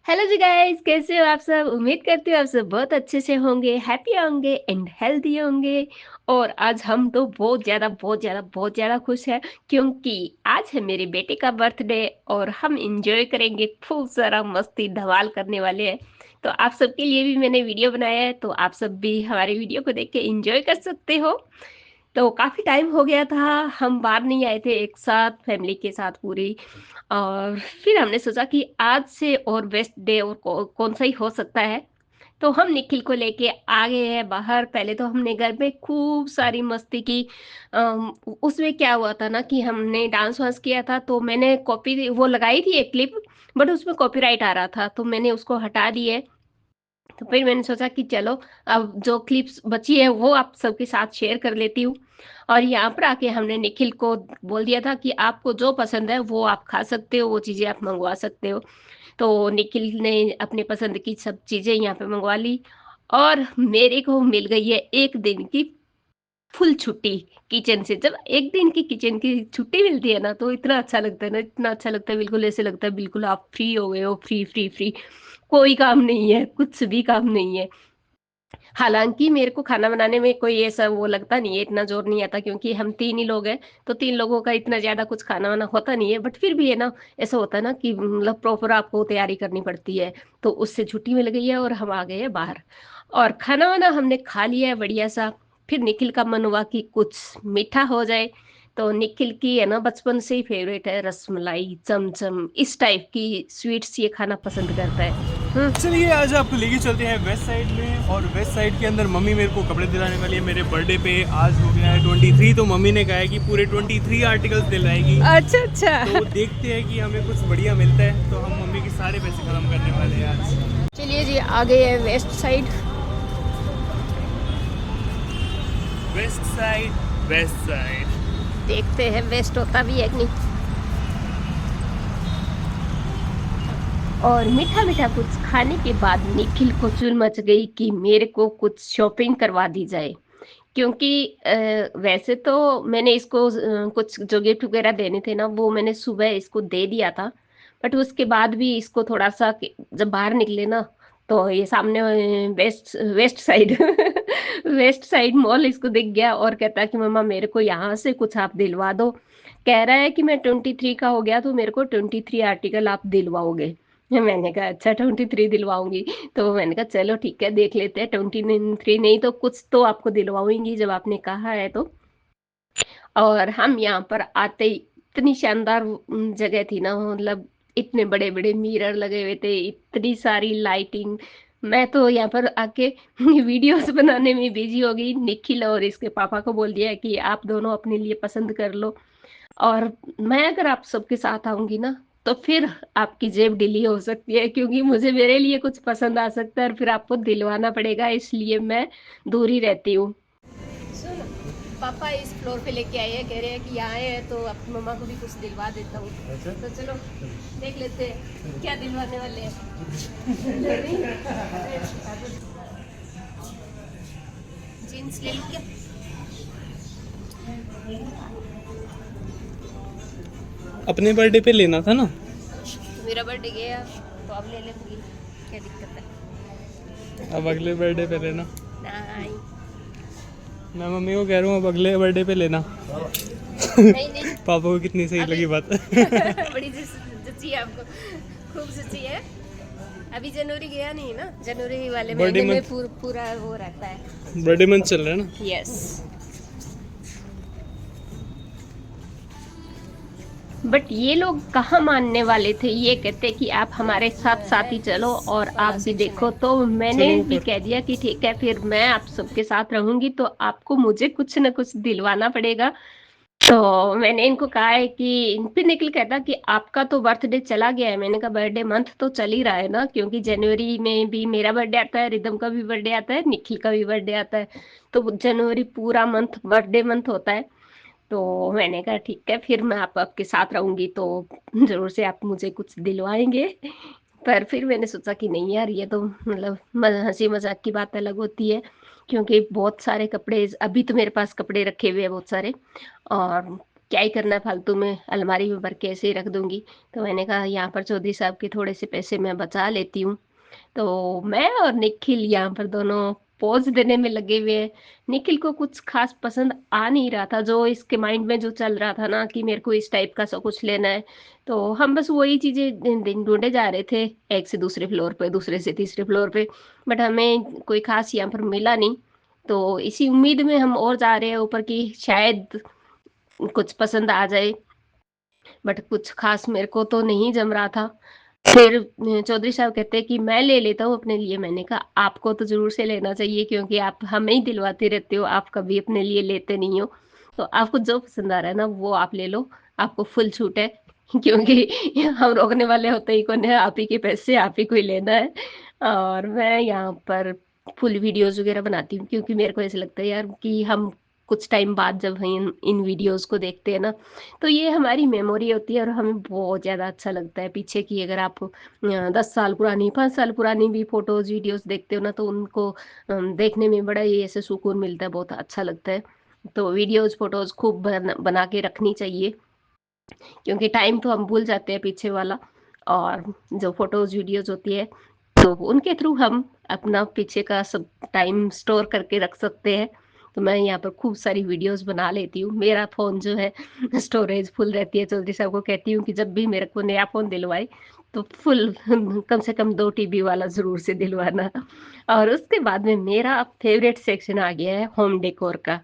Hello जी guys, कैसे हो आप सब? उम्मीद करती हूँ आप सब बहुत अच्छे से होंगे, हैप्पी होंगे एंड हेल्दी होंगे। और आज हम तो बहुत ज़्यादा खुश हैं क्योंकि आज है मेरे बेटे का बर्थडे और हम एंजॉय करेंगे, खूब सारा मस्ती धमाल करने वाले हैं। तो आप सबके लिए भी मैंने वीडियो बनाया है, तो आप सब भी हमारे वीडियो को देख के एंजॉय कर सकते हो। तो काफ़ी टाइम हो गया था, हम बाहर नहीं आए थे एक साथ फैमिली के साथ पूरी। और फिर हमने सोचा कि आज से और बेस्ट डे और कौन सा ही हो सकता है। तो हम निखिल को लेके आ गए हैं बाहर। पहले तो हमने घर में खूब सारी मस्ती की। उसमें क्या हुआ था ना कि हमने डांस वांस किया था, तो मैंने कॉपी वो लगाई थी एक क्लिप, बट उसमें कॉपीराइट आ रहा था तो मैंने उसको हटा दी है। तो फिर मैंने सोचा कि चलो अब जो क्लिप्स बची है वो आप सबके साथ शेयर कर लेती हूँ। और यहाँ पर आके हमने निखिल को बोल दिया था कि आपको जो पसंद है वो आप खा सकते हो, वो चीज़ें आप मंगवा सकते हो। तो निखिल ने अपने पसंद की सब चीज़ें यहाँ पे मंगवा ली। और मेरे को मिल गई है एक दिन की फुल छुट्टी किचन से। जब एक दिन की किचन की छुट्टी मिलती है ना तो इतना अच्छा लगता है ना, इतना अच्छा लगता है, बिल्कुल ऐसे लगता है बिल्कुल आप फ्री हो गए हो, फ्री फ्री फ्री। कोई काम नहीं है, कुछ भी काम नहीं है। हालाँकि मेरे को खाना बनाने में कोई ऐसा वो लगता नहीं है, इतना ज़ोर नहीं आता क्योंकि हम 3 ही लोग हैं, तो 3 लोगों का इतना ज़्यादा कुछ खाना-वाना होता नहीं है। बट फिर भी है ना, ऐसा होता है ना कि मतलब प्रॉपर आपको तैयारी करनी पड़ती है। तो उससे छुट्टी मिल गई है और हम आ गए हैं बाहर। और खाना-वाना हमने खा लिया है बढ़िया-सा। फिर निखिल का मन हुआ कि कुछ मीठा हो जाए, तो निखिल की है ना बचपन से ही फ़ेवरेट है रसमलाई, चमचम, इस टाइप की स्वीट्स ये खाना पसंद करता है। हुँ। चलिए आज आपको लेके चलते हैं वेस्ट साइड में। और वेस्ट साइड के अंदर मम्मी मेरे को कपड़े दिलाने वाली है मेरे बर्थडे पे। आज हो गया है 23, तो मम्मी ने कहा है कि पूरे 23 आर्टिकल्स दिलाएगी। अच्छा, अच्छा। तो देखते हैं कि हमें कुछ बढ़िया मिलता है, तो हम मम्मी के सारे पैसे ख़त्म करने वाले हैं आज। चलिए जी, आ गए हैं waste side. West side, west side. देखते हैं वेस्ट होता भी है कि नहीं। और मीठा मीठा कुछ खाने के बाद निखिल को चुल मच गई कि मेरे को कुछ शॉपिंग करवा दी जाए। क्योंकि वैसे तो मैंने इसको कुछ जो गिफ्ट वगैरह देने थे ना वो मैंने सुबह इसको दे दिया था। बट उसके बाद भी इसको थोड़ा सा जब बाहर निकले ना, तो ये सामने west west side west side mall इसको दिख गया और कहता है कि मम्मा मेरे को यहाँ से कुछ आप दिलवा दो। कह रहा है कि मैं 23 का हो गया तो मेरे को 23 आर्टिकल आप दिलवाओगे। मैंने कहा अच्छा 23 दिलवाऊंगी। तो मैंने कहा चलो ठीक है, देख लेते हैं, 23 नहीं तो कुछ तो आपको दिलवाऊंगी जब आपने कहा है तो। और हम यहाँ पर आते ही इतनी शानदार जगह थी ना, मतलब इतने बड़े बड़े मिरर लगे हुए थे, इतनी सारी लाइटिंग। मैं तो यहाँ पर आके वीडियोस बनाने में बिजी हो गई। निखिल और इसके पापा को बोल दिया कि आप दोनों अपने लिए पसंद कर लो। और मैं अगर आप सबके साथ आऊंगी ना तो फिर आपकी जेब ढीली हो सकती है क्योंकि मुझे मेरे लिए कुछ पसंद आ सकता है और फिर आपको दिलवाना पड़ेगा, इसलिए मैं दूर ही रहती हूँ। सुन, पापा इस फ्लोर पे लेके आए हैं, कह रहे हैं कि यहाँ आए हैं तो अपनी मम्मा को भी कुछ दिलवा देता हूँ। अच्छा? तो चलो देख लेते हैं क्या दिलवाने वाले हैं। जीन्स ले लूँ क्या? अपने बर्थडे पे लेना था ना। मेरा बर्थडे गया तो अब ले लेंगी, क्या दिक्कत अब अगले बर्थडे पे लेना। है? नहीं मैं मम्मी को कह रहा हूँ अब अगले बर्थडे पे लेना। नहीं नहीं। पापा को कितनी सही अभी लगी बात। बड़ी जची है आपको, खूब जची है। अभी जनवरी गया नहीं ना, जनवरी वाले बर्थडे महीने में मंथ, पूरा वो रहता है। बर्थडे मंथ चल रहा है ना। यस। बट ये लोग कहाँ मानने वाले थे, ये कहते कि आप हमारे साथ साथ ही चलो और आप भी देखो। तो मैंने चलो भी ऊपर। कह दिया कि ठीक है, फिर मैं आप सबके साथ रहूंगी तो आपको मुझे कुछ ना कुछ दिलवाना पड़ेगा। तो मैंने इनको कहा है कि फिर निखिल कहता कि आपका तो बर्थडे चला गया है। मैंने कहा बर्थडे मंथ तो चल ही रहा है ना, क्योंकि जनवरी में भी मेरा बर्थडे आता है, रिदम का भी बर्थडे आता है, निखिल का भी बर्थडे आता है। तो जनवरी पूरा मंथ बर्थडे मंथ होता है। तो मैंने कहा ठीक है, फिर मैं आपके साथ रहूंगी तो जरूर से आप मुझे कुछ दिलवाएंगे। पर फिर मैंने सोचा कि नहीं यार, ये तो मतलब हंसी मजाक की बात अलग होती है, क्योंकि बहुत सारे कपड़े अभी तो मेरे पास कपड़े रखे हुए हैं बहुत सारे। और क्या ही करना है फालतू में, अलमारी में भर के ऐसे ही रख दूंगी। तो मैंने कहा यहाँ पर चौधरी साहब के थोड़े से पैसे मैं बचा लेती हूँ। तो मैं और निखिल यहाँ पर दोनों पोज देने में लगे हुए हैं। निखिल को कुछ खास पसंद आ नहीं रहा था, जो इसके माइंड में जो चल रहा था ना कि मेरे को इस टाइप का सब कुछ लेना है। तो हम बस वही चीजें दिन दिन ढूंढे जा रहे थे, एक से दूसरे फ्लोर पे, दूसरे से तीसरे फ्लोर पे। बट हमें कोई खास यहाँ पर मिला नहीं। तो इसी उम्मीद में हम और जा रहे हैं ऊपर की शायद कुछ पसंद आ जाए। बट कुछ खास मेरे को तो नहीं जम रहा था। फिर चौधरी साहब कहते हैं कि मैं ले लेता हूँ अपने लिए। मैंने कहा आपको तो जरूर से लेना चाहिए, क्योंकि आप हमें ही दिलवाते रहते हो, आप कभी अपने लिए लेते नहीं हो। तो आपको जो पसंद आ रहा है ना वो आप ले लो, आपको फुल छूट है। क्योंकि हम रोकने वाले होते ही कौन है, आप ही के पैसे आप ही को ही लेना है। और मैं यहाँ पर फुल वीडियोस वगैरह बनाती हूँ, क्योंकि मेरे को ऐसा लगता है यार कि हम कुछ टाइम बाद जब इन वीडियोस को देखते हैं ना, तो ये हमारी मेमोरी होती है और हमें बहुत ज़्यादा अच्छा लगता है। पीछे की अगर आप 10 साल पुरानी, 5 साल पुरानी भी फोटोज वीडियोस देखते हो ना, तो उनको देखने में बड़ा ही ऐसे सुकून मिलता है, बहुत अच्छा लगता है। तो वीडियोस फोटोज खूब बना के रखनी चाहिए, क्योंकि टाइम तो हम भूल जाते हैं पीछे वाला। और जो फोटोज वीडियोज होती है, तो उनके थ्रू हम अपना पीछे का सब टाइम स्टोर करके रख सकते हैं। तो मैं यहाँ पर खूब सारी वीडियोस बना लेती हूँ। मेरा फोन जो है स्टोरेज फुल रहती है। चौधरी साहब को कहती हूँ कि जब भी मेरे को नया फोन दिलवाए तो फुल कम से कम 2 TB वाला जरूर से दिलवाना। और उसके बाद में मेरा फेवरेट सेक्शन आ गया है होम डेकोर का।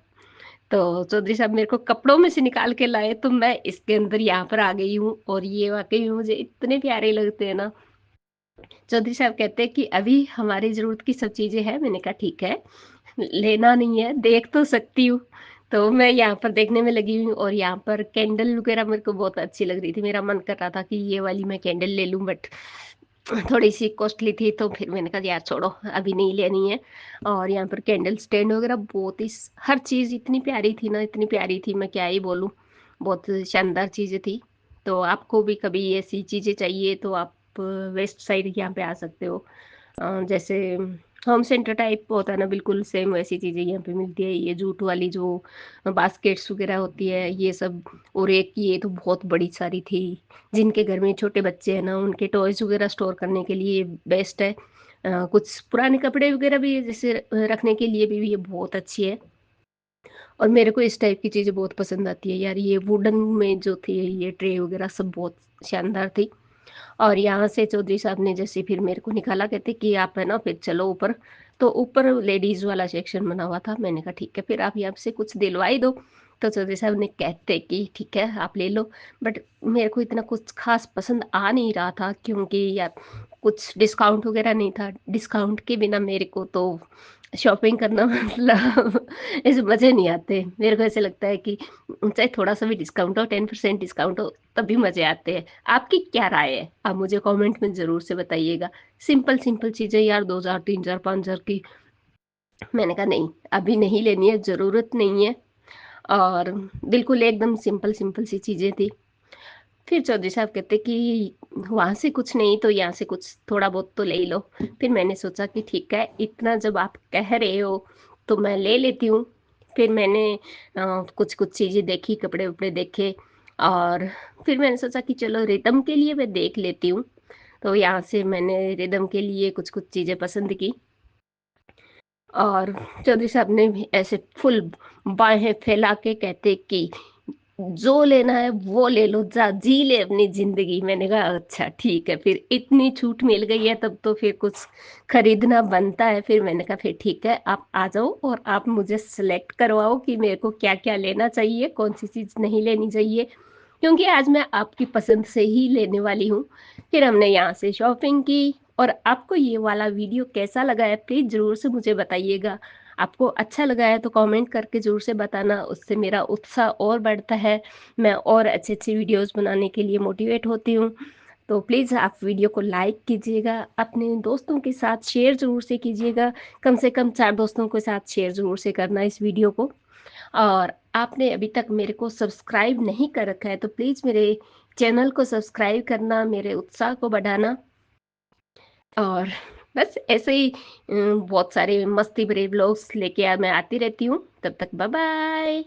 तो चौधरी साहब मेरे को कपड़ों में से निकाल के लाए, तो मैं इसके अंदर यहाँ पर आ गई हूँ, और ये वाकई में मुझे इतने प्यारे लगते हैं ना। चौधरी साहब कहते हैं कि अभी हमारी जरूरत की सब चीजें हैं। मैंने कहा ठीक है, लेना नहीं है, देख तो सकती हूँ। तो मैं यहाँ पर देखने में लगी हूँ, और यहाँ पर कैंडल वगैरह मेरे को बहुत अच्छी लग रही थी। मेरा मन कर रहा था कि ये वाली मैं कैंडल ले लूं, बट थोड़ी सी कॉस्टली थी, तो फिर मैंने कहा यार छोड़ो, अभी नहीं लेनी है। और यहाँ पर कैंडल स्टैंड वगैरह बहुत ही, हर चीज इतनी प्यारी थी ना, इतनी प्यारी थी, मैं क्या ही बोलूं। बहुत शानदार चीजें थी। तो आपको भी कभी ऐसी चीजें चाहिए तो आप वेस्ट साइड यहाँ पे आ सकते हो। जैसे होम सेंटर टाइप होता है ना, बिल्कुल सेम वैसी चीजें यहाँ पे मिलती है। ये जूट वाली जो बास्केट्स वगैरह होती है, ये सब। और एक ये तो बहुत बड़ी सारी थी, जिनके घर में छोटे बच्चे हैं ना, उनके टॉयज वगैरह स्टोर करने के लिए बेस्ट है। कुछ पुराने कपड़े वगैरह भी जैसे रखने के लिए भी ये बहुत अच्छी है। और मेरे को इस टाइप की चीजें बहुत पसंद आती है यार। ये वुडन में जो थी ये ट्रे वगैरह सब बहुत शानदार थी। और यहाँ से चौधरी साहब ने जैसे फिर मेरे को निकाला, कहते कि आप है ना फिर चलो ऊपर। तो ऊपर लेडीज वाला सेक्शन बना हुआ था। मैंने कहा ठीक है, फिर आप यहाँ से कुछ दिलवा ही दो। तो चौधरी साहब ने कहते कि ठीक है आप ले लो। बट मेरे को इतना कुछ खास पसंद आ नहीं रहा था, क्योंकि यार कुछ डिस्काउंट वगैरह नहीं था। डिस्काउंट के बिना मेरे को तो शॉपिंग करना मतलब ऐसे मजे नहीं आते। मेरे को ऐसे लगता है कि चाहे थोड़ा सा भी डिस्काउंट हो, 10% डिस्काउंट हो, तभी मजे आते हैं। आपकी क्या राय है, आप मुझे कमेंट में जरूर से बताइएगा। सिंपल सिंपल चीजें यार, 2,000 3,000 5,000 की, मैंने कहा नहीं, अभी नहीं लेनी है, जरूरत नहीं है। और बिल्कुल एकदम सिंपल सिंपल सी चीजें थी। फिर चौधरी साहब कहते कि वहां से कुछ नहीं तो यहाँ से कुछ थोड़ा बहुत तो ले ही लो। फिर मैंने सोचा कि ठीक है, इतना जब आप कह रहे हो तो मैं ले लेती हूँ। फिर मैंने कुछ कुछ चीजें देखी, कपड़े उपड़े देखे। और फिर मैंने सोचा कि चलो रिदम के लिए मैं देख लेती हूँ। तो यहाँ से मैंने रिदम के लिए कुछ कुछ चीजें पसंद की। और चौधरी साहब ने भी ऐसे फुल बाहें फैला के कहते कि जो लेना है वो ले लो, जा जी ले अपनी जिंदगी। मैंने कहा अच्छा ठीक है, फिर इतनी छूट मिल गई है तब तो फिर कुछ खरीदना बनता है। फिर मैंने कहा फिर ठीक है, आप आ जाओ और आप मुझे सिलेक्ट करवाओ कि मेरे को क्या क्या लेना चाहिए, कौन सी चीज नहीं लेनी चाहिए, क्योंकि आज मैं आपकी पसंद से ही लेने वाली हूँ। फिर हमने यहाँ से शॉपिंग की। और आपको ये वाला वीडियो कैसा लगा है प्लीज जरूर से मुझे बताइएगा। आपको अच्छा लगा है तो कमेंट करके जरूर से बताना, उससे मेरा उत्साह और बढ़ता है। मैं और अच्छे अच्छे वीडियोस बनाने के लिए मोटिवेट होती हूँ। तो प्लीज़ आप वीडियो को लाइक कीजिएगा, अपने दोस्तों के साथ शेयर जरूर से कीजिएगा। कम से कम 4 दोस्तों के साथ शेयर जरूर से करना इस वीडियो को। और आपने अभी तक मेरे को सब्सक्राइब नहीं कर रखा है तो प्लीज़ मेरे चैनल को सब्सक्राइब करना, मेरे उत्साह को बढ़ाना। और बस ऐसे ही बहुत सारे मस्ती भरे ब्लॉग्स लेके मैं आती रहती हूँ। तब तक बाय बाय।